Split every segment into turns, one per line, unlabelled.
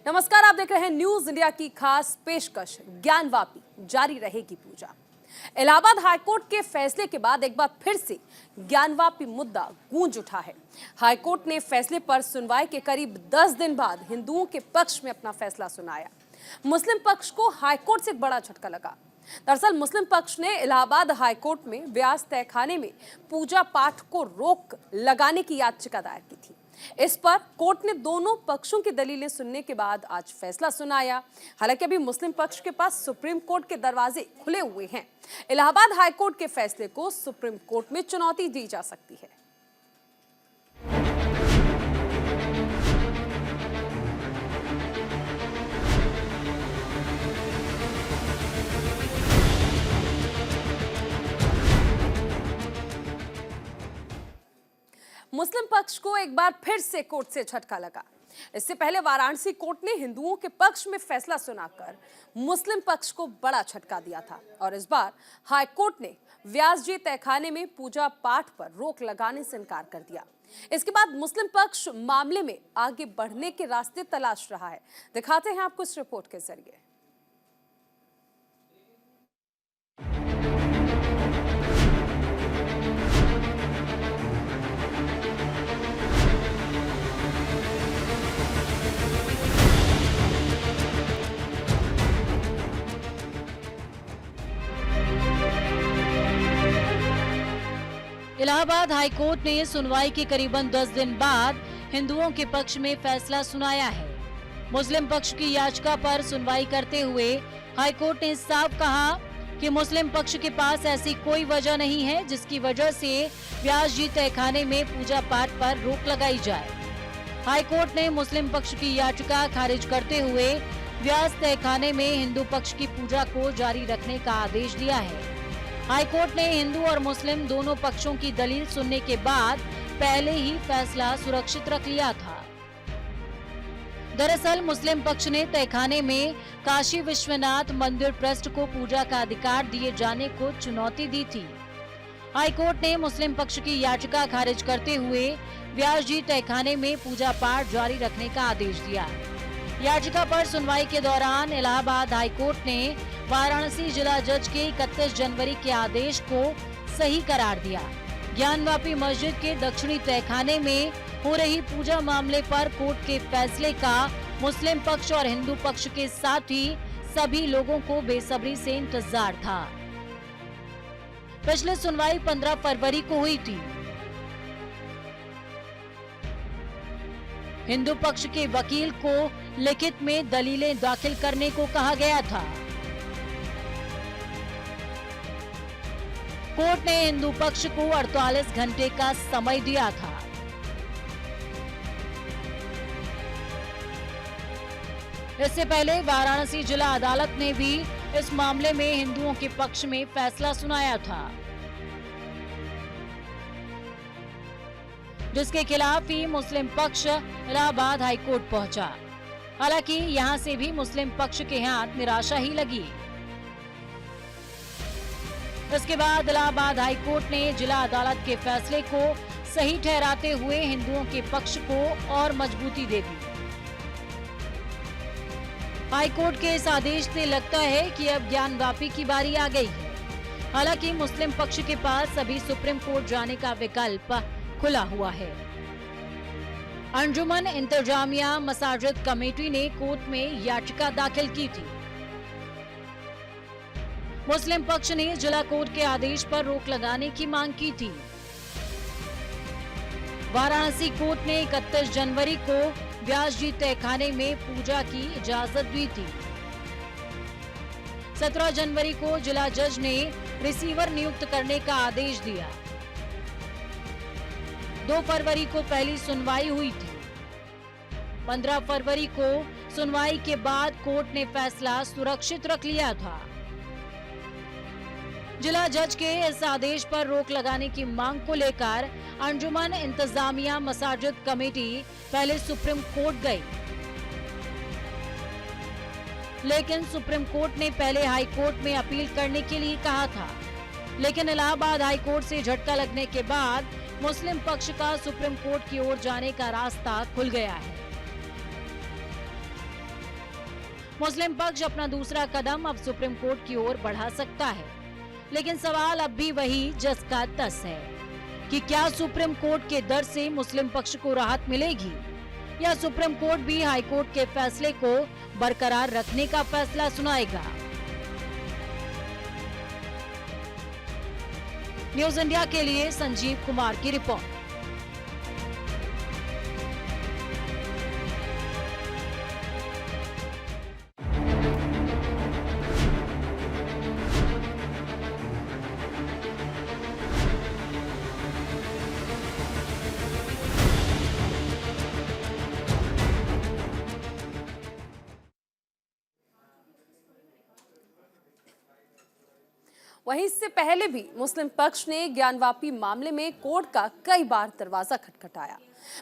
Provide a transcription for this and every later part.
नमस्कार, आप देख रहे हैं न्यूज इंडिया की खास पेशकश ज्ञानवापी जारी रहेगी पूजा। इलाहाबाद हाईकोर्ट के फैसले के बाद एक बार फिर से ज्ञानवापी मुद्दा गूंज उठा है। हाईकोर्ट ने फैसले पर सुनवाई के करीब 10 दिन बाद हिंदुओं के पक्ष में अपना फैसला सुनाया। मुस्लिम पक्ष को हाईकोर्ट से बड़ा झटका लगा। दरअसल मुस्लिम पक्ष ने इलाहाबाद हाईकोर्ट में व्यास तहखाने में पूजा पाठ को रोक लगाने की याचिका दायर की थी। इस पर कोर्ट ने दोनों पक्षों की दलीलें सुनने के बाद आज फैसला सुनाया। हालांकि अभी मुस्लिम पक्ष के पास सुप्रीम कोर्ट के दरवाजे खुले हुए हैं। इलाहाबाद हाईकोर्ट के फैसले को सुप्रीम कोर्ट में चुनौती दी जा सकती है। मुस्लिम पक्ष को एक बार फिर से कोर्ट से झटका लगा। इससे पहले वाराणसी कोर्ट ने हिंदुओं के पक्ष में फैसला सुनाकर मुस्लिम पक्ष को बड़ा झटका दिया था और इस बार हाई कोर्ट ने व्यास जी तहखाने में पूजा पाठ पर रोक लगाने से इनकार कर दिया। इसके बाद मुस्लिम पक्ष मामले में आगे बढ़ने के रास्ते तलाश रहा है। दिखाते हैं आपको इस रिपोर्ट के जरिए।
इलाहाबाद हाईकोर्ट ने सुनवाई के करीबन 10 दिन बाद हिंदुओं के पक्ष में फैसला सुनाया है। मुस्लिम पक्ष की याचिका पर सुनवाई करते हुए हाईकोर्ट ने साफ कहा कि मुस्लिम पक्ष के पास ऐसी कोई वजह नहीं है जिसकी वजह से व्यास जी तहखाने में पूजा पाठ पर रोक लगाई जाए। हाईकोर्ट ने मुस्लिम पक्ष की याचिका खारिज करते हुए व्यास तहखाने में हिंदू पक्ष की पूजा को जारी रखने का आदेश दिया है। हाईकोर्ट ने हिंदू और मुस्लिम दोनों पक्षों की दलील सुनने के बाद पहले ही फैसला सुरक्षित रख लिया था। दरअसल मुस्लिम पक्ष ने तहखाने में काशी विश्वनाथ मंदिर ट्रस्ट को पूजा का अधिकार दिए जाने को चुनौती दी थी। हाईकोर्ट ने मुस्लिम पक्ष की याचिका खारिज करते हुए व्यास जी तहखाने में पूजा पाठ जारी रखने का आदेश दिया। याचिका पर सुनवाई के दौरान इलाहाबाद हाईकोर्ट ने वाराणसी जिला जज के 31 जनवरी के आदेश को सही करार दिया। ज्ञानवापी मस्जिद के दक्षिणी तहखाने में हो रही पूजा मामले पर कोर्ट के फैसले का मुस्लिम पक्ष और हिंदू पक्ष के साथ ही सभी लोगों को बेसब्री से इंतजार था। पिछली सुनवाई 15 फरवरी को हुई थी। हिंदू पक्ष के वकील को लिखित में दलीलें दाखिल करने को कहा गया था। कोर्ट ने हिंदू पक्ष को 48 घंटे का समय दिया था। इससे पहले वाराणसी जिला अदालत ने भी इस मामले में हिंदुओं के पक्ष में फैसला सुनाया था, जिसके खिलाफ ही मुस्लिम पक्ष इलाहाबाद हाईकोर्ट पहुंचा। हालांकि यहां से भी मुस्लिम पक्ष के हाथ निराशा ही लगी। इसके बाद इलाहाबाद हाईकोर्ट ने जिला अदालत के फैसले को सही ठहराते हुए हिंदुओं के पक्ष को और मजबूती दे दी। हाईकोर्ट के इस आदेश से लगता है कि अब ज्ञानवापी की बारी आ गई है। हालांकि मुस्लिम पक्ष के पास अभी सुप्रीम कोर्ट जाने का विकल्प खुला हुआ है। अंजुमन इंतजामिया मसाजिद कमेटी ने कोर्ट में याचिका दाखिल की थी। मुस्लिम पक्ष ने जिला कोर्ट के आदेश पर रोक लगाने की मांग की थी। वाराणसी कोर्ट ने 31 जनवरी को व्यास जी तहखाने में पूजा की इजाजत दी थी। 17 जनवरी को जिला जज ने रिसीवर नियुक्त करने का आदेश दिया। 2 फरवरी को पहली सुनवाई हुई थी। 15 फरवरी को सुनवाई के बाद कोर्ट ने फैसला सुरक्षित रख लिया था। जिला जज के इस आदेश पर रोक लगाने की मांग को लेकर अंजुमन इंतजामिया मसाजिद कमेटी पहले सुप्रीम कोर्ट गई, लेकिन सुप्रीम कोर्ट ने पहले हाई कोर्ट में अपील करने के लिए कहा था। लेकिन इलाहाबाद हाई कोर्ट से झटका लगने के बाद मुस्लिम पक्ष का सुप्रीम कोर्ट की ओर जाने का रास्ता खुल गया है। मुस्लिम पक्ष अपना दूसरा कदम अब सुप्रीम कोर्ट की ओर बढ़ा सकता है, लेकिन सवाल अब भी वही जस का तस है कि क्या सुप्रीम कोर्ट के दर से मुस्लिम पक्ष को राहत मिलेगी या सुप्रीम कोर्ट भी हाई कोर्ट के फैसले को बरकरार रखने का फैसला सुनाएगा। न्यूज इंडिया के लिए संजीव कुमार की रिपोर्ट।
वहीं इससे पहले भी मुस्लिम पक्ष ने ज्ञानवापी मामले में कोर्ट का कई बार दरवाजा खटखटाया।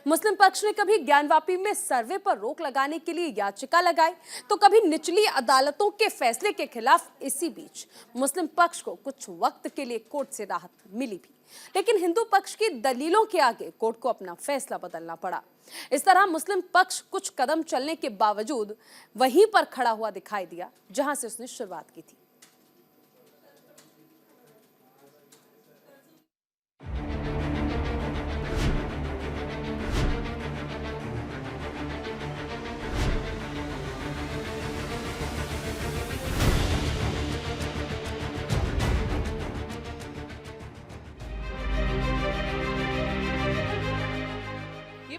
मुस्लिम पक्ष ने कभी ज्ञानवापी में सर्वे पर रोक लगाने के लिए याचिका लगाई, तो कभी निचली अदालतों के फैसले के खिलाफ। इसी बीच मुस्लिम पक्ष को कुछ वक्त के लिए कोर्ट से राहत मिली भी, लेकिन हिंदू पक्ष की दलीलों के आगे कोर्ट को अपना फैसला बदलना पड़ा। इस तरह मुस्लिम पक्ष कुछ कदम चलने के बावजूद वहीं पर खड़ा हुआ दिखाई दिया जहां से उसने शुरुआत की थी।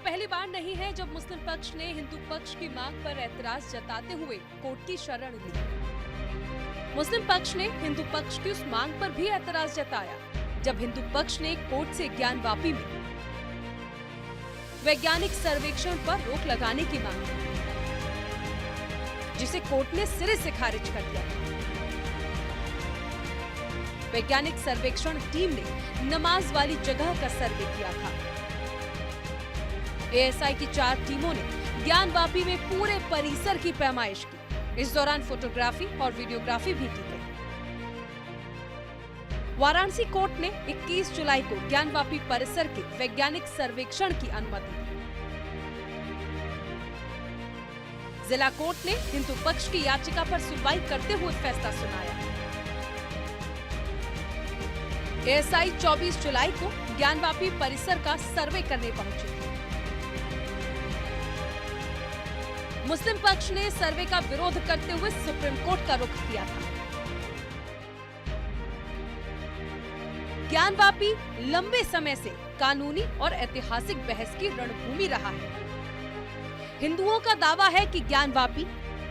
पहली बार नहीं है जब मुस्लिम पक्ष ने हिंदू पक्ष की मांग पर ऐतराज जताते हुए कोर्ट की शरण ली। मुस्लिम पक्ष ने हिंदू पक्ष की उस मांग पर भी ऐतराज जताया जब हिंदू पक्ष ने कोर्ट से ज्ञानवापी में वैज्ञानिक सर्वेक्षण पर रोक लगाने की मांग की, जिसे कोर्ट ने सिरे से खारिज कर दिया। वैज्ञानिक सर्वेक्षण टीम ने नमाज वाली जगह का सर्वे किया था। एएसआई की 4 टीमों ने ज्ञानवापी में पूरे परिसर की पैमाइश की। इस दौरान फोटोग्राफी और वीडियोग्राफी भी की गई। वाराणसी कोर्ट ने 21 जुलाई को ज्ञानवापी परिसर के वैज्ञानिक सर्वेक्षण की अनुमति दी। जिला कोर्ट ने हिंदू पक्ष की याचिका पर सुनवाई करते हुए फैसला सुनाया। एएसआई 24 जुलाई को ज्ञानवापी परिसर का सर्वे करने पहुंचे थे। मुस्लिम पक्ष ने सर्वे का विरोध करते हुए सुप्रीम कोर्ट का रुख किया था। ज्ञानवापी लंबे समय से कानूनी और ऐतिहासिक बहस की रणभूमि रहा है। हिंदुओं का दावा है कि ज्ञानवापी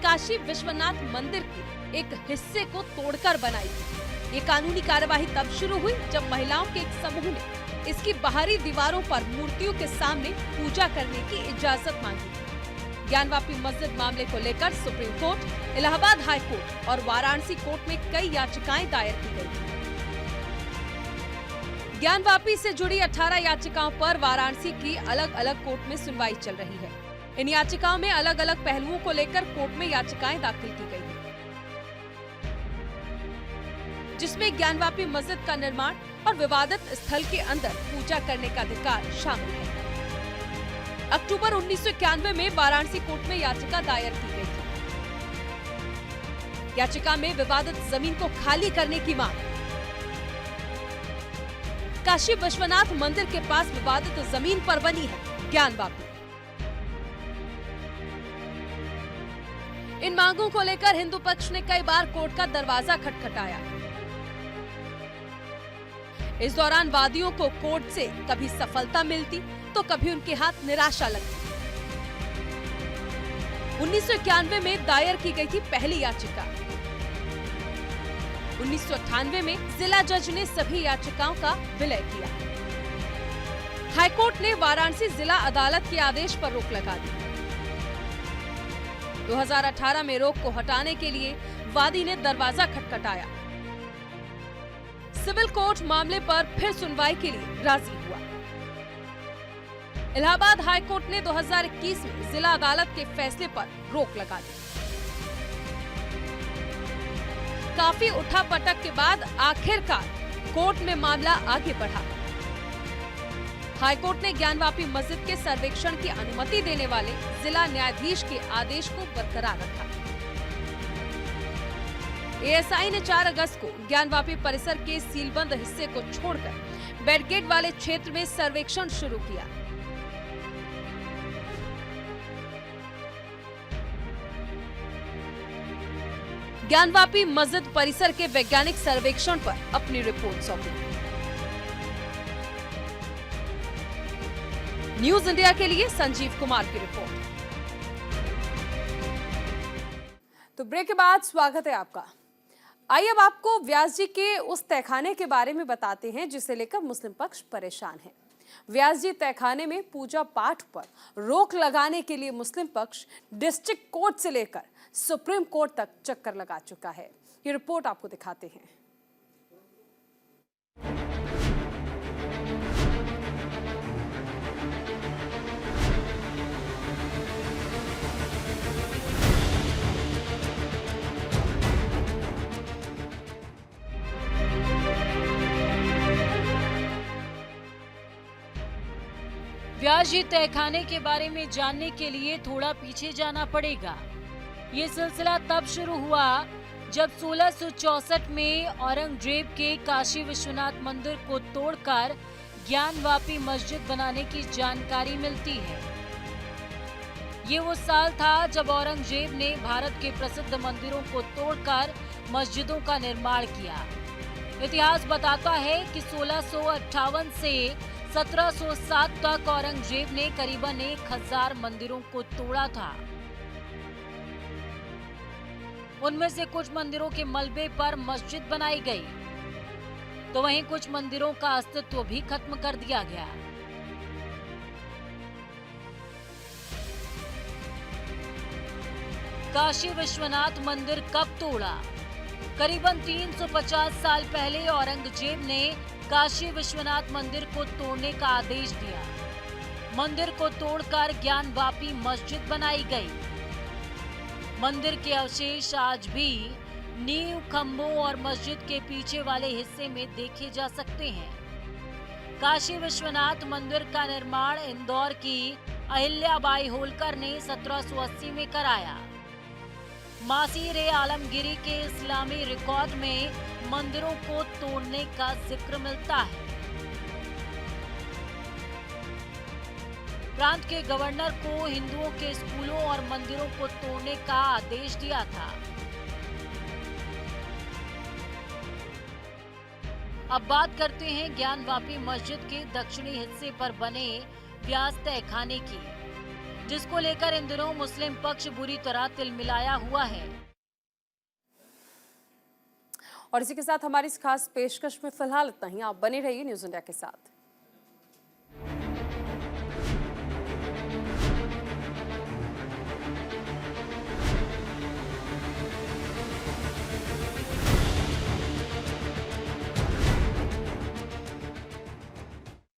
काशी विश्वनाथ मंदिर के एक हिस्से को तोड़कर बनाई थी। ये कानूनी कार्यवाही तब शुरू हुई जब महिलाओं के एक समूह ने इसकी बाहरी दीवारों पर मूर्तियों के सामने पूजा करने की इजाजत मांगी थी। ज्ञानवापी मस्जिद मामले को लेकर supreme court, Allahabad high court और वाराणसी कोर्ट में कई याचिकाएं दायर की गई थी। ज्ञानवापी से जुड़ी 18 याचिकाओं पर वाराणसी की अलग अलग कोर्ट में सुनवाई चल रही है। इन याचिकाओं में अलग अलग पहलुओं को लेकर कोर्ट में याचिकाएं दाखिल की गई हैं, जिसमें ज्ञानवापी मस्जिद का निर्माण और विवादित स्थल के अंदर पूजा करने का अधिकार शामिल है। अक्टूबर 1991 में वाराणसी कोर्ट में याचिका दायर की गई थी। याचिका में विवादित जमीन को खाली करने की मांग, काशी विश्वनाथ मंदिर के पास विवादित जमीन पर बनी है ज्ञानवापी। इन मांगों को लेकर हिंदू पक्ष ने कई बार कोर्ट का दरवाजा खटखटाया। इस दौरान वादियों को कोर्ट से कभी सफलता मिलती तो कभी उनके हाथ निराशा लगती। 1991 में दायर की गई थी पहली याचिका। 1998 में जिला जज ने सभी याचिकाओं का विलय किया। हाईकोर्ट ने वाराणसी जिला अदालत के आदेश पर रोक लगा दी। 2018 में रोक को हटाने के लिए वादी ने दरवाजा खटखटाया। सिविल कोर्ट मामले पर फिर सुनवाई के लिए राजी हुआ। इलाहाबाद हाई कोर्ट ने 2021 में जिला अदालत के फैसले पर रोक लगा दी। काफी उठापटक के बाद आखिरकार कोर्ट में मामला आगे बढ़ा। हाईकोर्ट ने ज्ञानवापी मस्जिद के सर्वेक्षण की अनुमति देने वाले जिला न्यायाधीश के आदेश को बरकरार रखा। एएसआई ने 4 अगस्त को ज्ञानवापी परिसर के सीलबंद हिस्से को छोड़कर बैरिकेड वाले क्षेत्र में सर्वेक्षण शुरू किया। ज्ञानवापी मस्जिद परिसर के वैज्ञानिक सर्वेक्षण पर अपनी रिपोर्ट सौंपी। न्यूज इंडिया के लिए संजीव कुमार की रिपोर्ट। तो ब्रेक के बाद स्वागत है आपका। आइए अब आपको व्यास जी के उस तहखाने के बारे में बताते हैं जिसे लेकर मुस्लिम पक्ष परेशान है। व्यास जी तहखाने में पूजा पाठ पर रोक लगाने के लिए मुस्लिम पक्ष डिस्ट्रिक्ट कोर्ट से लेकर सुप्रीम कोर्ट तक चक्कर लगा चुका है। ये रिपोर्ट आपको दिखाते हैं।
व्यास जी तहखाने के बारे में जानने के लिए थोड़ा पीछे जाना पड़ेगा। ये सिलसिला तब शुरू हुआ जब 1664 में औरंगजेब के काशी विश्वनाथ मंदिर को तोड़कर ज्ञानवापी मस्जिद बनाने की जानकारी मिलती है। ये वो साल था जब औरंगजेब ने भारत के प्रसिद्ध मंदिरों को तोड़कर मस्जिदों का निर्माण किया। इतिहास बताता है कि 1658 से 1707 तक औरंगजेब ने करीबन 1000 मंदिरों को तोड़ा था। उनमें से कुछ मंदिरों के मलबे पर मस्जिद बनाई गई, तो वहीं कुछ मंदिरों का अस्तित्व भी खत्म कर दिया गया। काशी विश्वनाथ मंदिर कब तोड़ा? करीबन 350 साल पहले औरंगजेब ने काशी विश्वनाथ मंदिर को तोड़ने का आदेश दिया। मंदिर को तोड़कर ज्ञानवापी मस्जिद बनाई गई। मंदिर के अवशेष आज भी नींव, खंभों और मस्जिद के पीछे वाले हिस्से में देखे जा सकते हैं। काशी विश्वनाथ मंदिर का निर्माण इंदौर की अहिल्याबाई होलकर ने 1780 में कराया। मासीर आलमगीरी के इस्लामी रिकॉर्ड में मंदिरों को तोड़ने का जिक्र मिलता है। प्रांत के गवर्नर को हिंदुओं के स्कूलों और मंदिरों को तोड़ने का आदेश दिया था। अब बात करते हैं ज्ञानवापी मस्जिद के दक्षिणी हिस्से पर बने व्यास तहखाने की, जिसको लेकर इन दिनों मुस्लिम पक्ष बुरी तरह तिलमिलाया हुआ है।
और इसी के साथ हमारी इस खास पेशकश में फिलहाल इतना ही। आप बने रहिए न्यूज इंडिया के साथ।